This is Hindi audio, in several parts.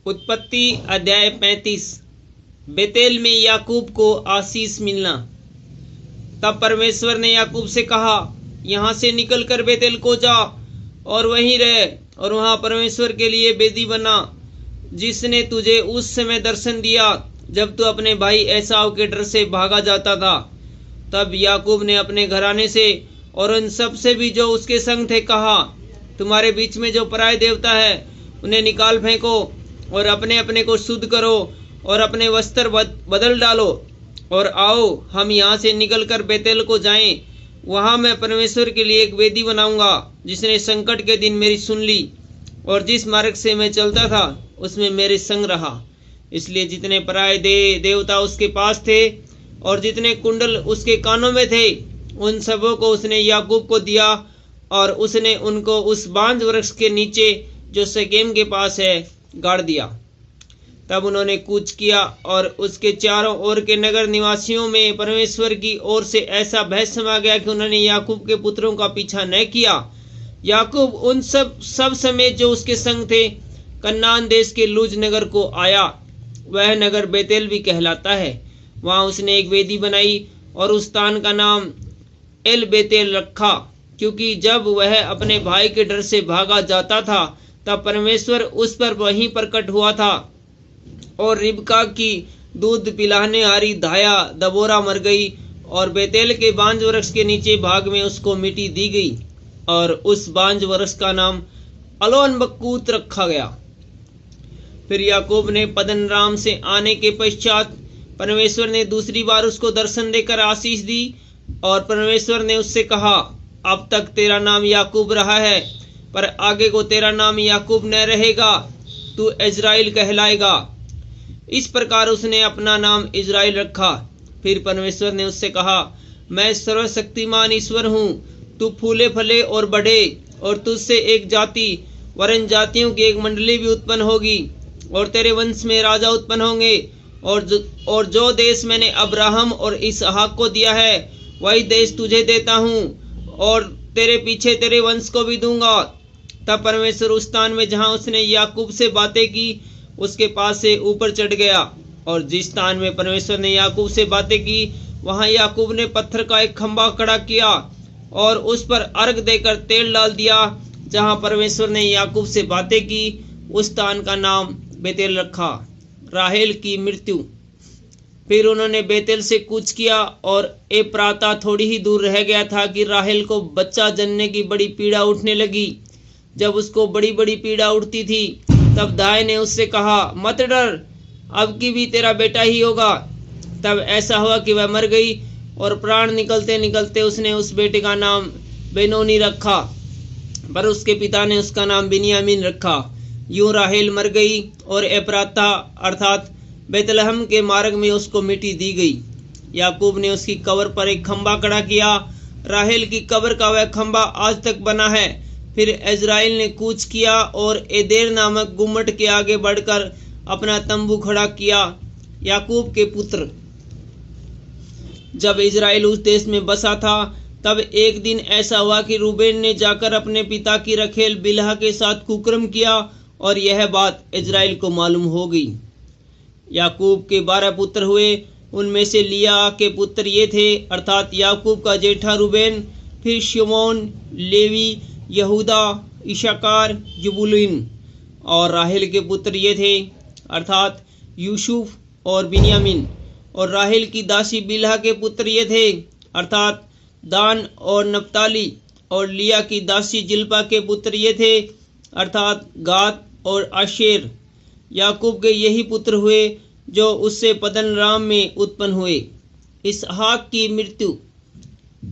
उत्पत्ति अध्याय 35। बेतेल में याकूब को आशीष मिलना। तब परमेश्वर ने याकूब से कहा, यहाँ से निकलकर बेतेल को जा और वहीं रह और वहाँ परमेश्वर के लिए वेदी बना, जिसने तुझे उस समय दर्शन दिया जब तू अपने भाई एसाव के डर से भागा जाता था। तब याकूब ने अपने घराने से और उन सब से भी जो उसके संग थे कहा, तुम्हारे बीच में जो पराये देवता है उन्हें निकाल फेंको और अपने अपने को शुद्ध करो और अपने वस्त्र बदल डालो और आओ हम यहाँ से निकलकर बेतेल को जाएं। वहाँ मैं परमेश्वर के लिए एक वेदी बनाऊंगा, जिसने संकट के दिन मेरी सुन ली और जिस मार्ग से मैं चलता था उसमें मेरे संग रहा। इसलिए जितने पराये देवता उसके पास थे और जितने कुंडल उसके कानों में थे, उन सबों को उसने याकूब को दिया और उसने उनको उस बांज वृक्ष के नीचे जो शेकेम के पास है गाड़ दिया। तब उन्होंने कूच किया और उसके चारों ओर के नगर निवासियों में परमेश्वर की ओर से ऐसा भय समा गया कि उन्होंने याकूब के पुत्रों का पीछा न किया। याकूब उन सब समेत जो उसके संग थे कनान देश के लूज नगर को आया। वह नगर बेतेल भी कहलाता है। वहां उसने एक वेदी बनाई और उस स्थान का नाम एल बेतेल रखा, क्योंकि जब वह अपने भाई के डर से भागा जाता था तब परमेश्वर उस पर वहीं प्रकट हुआ था। और रिबका की दूध पिलाने हारी धाया दबोरा मर गई और बेतेल के बांज वृक्ष के नीचे भाग में उसको मिट्टी दी गई और उस बांज वृक्ष का नाम अलोन बक्कूत रखा गया। फिर याकूब ने पद्दनराम से आने के पश्चात परमेश्वर ने दूसरी बार उसको दर्शन देकर आशीष दी और परमेश्वर ने उससे कहा, अब तक तेरा नाम याकूब रहा है, पर आगे को तेरा नाम याकूब न रहेगा, तू इज़राइल कहलाएगा। इस प्रकार उसने अपना नाम इज़राइल रखा। फिर परमेश्वर ने उससे कहा, मैं सर्वशक्तिमान ईश्वर हूँ, तू फूले फले और बढ़े और तुझसे एक जाति वरन जातियों की एक मंडली भी उत्पन्न होगी और तेरे वंश में राजा उत्पन्न होंगे और जो देश मैंने अब्राहम और इसहाक को दिया है वही देश तुझे देता हूँ और तेरे पीछे तेरे वंश को भी दूंगा। तब परमेश्वर उस स्थान में जहाँ उसने याकूब से बातें की उसके पास से ऊपर चढ़ गया और जिस स्थान में परमेश्वर ने याकूब से बातें की वहाँ याकूब ने पत्थर का एक खंभा खड़ा किया और उस पर अर्घ देकर तेल डाल दिया। जहाँ परमेश्वर ने याकूब से बातें की उस स्थान का नाम बेतेल रखा। राहेल की मृत्यु। फिर उन्होंने बेतेल से कूच किया और एप्राता थोड़ी ही दूर रह गया था कि राहेल को बच्चा जनने की बड़ी पीड़ा उठने लगी। जब उसको बड़ी बड़ी पीड़ा उठती थी तब दाई ने उससे कहा, मत डर, अब की भी तेरा बेटा ही होगा। तब ऐसा हुआ कि वह मर गई और प्राण निकलते निकलते उसने उस बेटे का नाम बेनोनी रखा, पर उसके पिता ने उसका नाम बिन्यामीन रखा। यूं राहेल मर गई और एप्राता अर्थात बेतलहम के मार्ग में उसको मिट्टी दी गई। याकूब ने उसकी कब्र पर एक खंभा खड़ा किया। राहेल की कब्र का वह खंभा आज तक बना है। फिर इज़राइल ने कूच किया और एदेर नामक गुम्मट के आगे बढ़कर अपना तंबू खड़ा किया। याकूब के पुत्र। जब इज़राइल उस देश में बसा था तब एक दिन ऐसा हुआ कि रूबेन ने जाकर अपने पिता की रखेल बिल्हा के साथ कुकर्म किया और यह बात इज़राइल को मालूम हो गई। याकूब के 12 पुत्र हुए। उनमें से लिया के पुत्र ये थे, अर्थात याकूब का जेठा रूबेन, फिर शिमोन, लेवी, यहूदा, इशाकार, जबूलून। और राहेल के पुत्र ये थे, अर्थात यूसुफ और बिन्यामीन। और राहेल की दासी बिल्हा के पुत्र ये थे, अर्थात दान और नप्ताली। और लिया की दासी जिल्पा के पुत्र ये थे, अर्थात गाद और आशेर। याकूब के यही पुत्र हुए जो उससे पद्दनराम में उत्पन्न हुए। इसहाक की मृत्यु।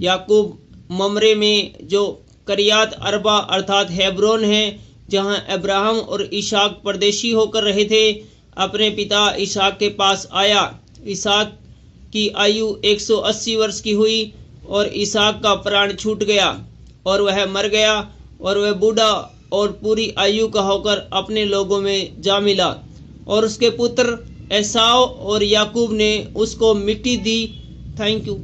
याकूब ममरे में जो करियात अरबा अर्थात हेब्रोन है, जहां अब्राहम और इसहाक परदेशी होकर रहे थे, अपने पिता इसहाक के पास आया। इसहाक की आयु 180 वर्ष की हुई और इसहाक का प्राण छूट गया और वह मर गया और वह बूढ़ा और पूरी आयु का होकर अपने लोगों में जा मिला। और उसके पुत्र एसाव और याकूब ने उसको मिट्टी दी। Thank you.